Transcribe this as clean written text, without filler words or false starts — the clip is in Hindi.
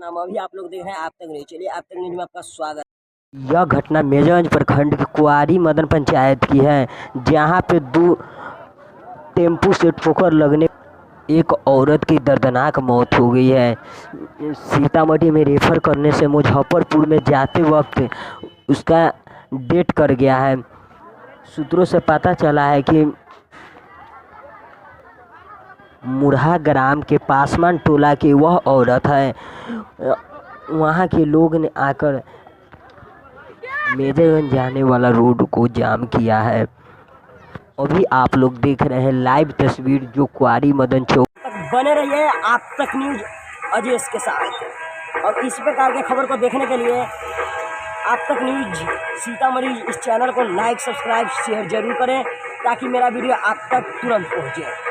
नाम अभी आप लोग देख रहे हैं आप तक न्यूज। चलिए आप तक न्यूज में आपका स्वागत। यह घटना मेजरगंज प्रखंड की कुआरी मदन पंचायत की है, जहां पे दो टेम्पू से ठोकर लगने एक औरत की दर्दनाक मौत हो गई है। सीतामढ़ी में रेफर करने से मुजफ्फरपुर में जाते वक्त उसका डेथ कर गया है। सूत्रों से पता चला है कि मुरहा ग्राम के पासवान टोला की वह औरत है। वहाँ के लोग ने आकर मेजरगंज जाने वाला रोड को जाम किया है। अभी आप लोग देख रहे हैं लाइव तस्वीर जो कुआरी मदन चौक। बने रहिए आप तक न्यूज अजय के साथ, और इस प्रकार के खबर को देखने के लिए आप तक न्यूज सीतामढ़ी इस चैनल को लाइक सब्सक्राइब शेयर जरूर करें, ताकि मेरा वीडियो आप तक तुरंत पहुँचे।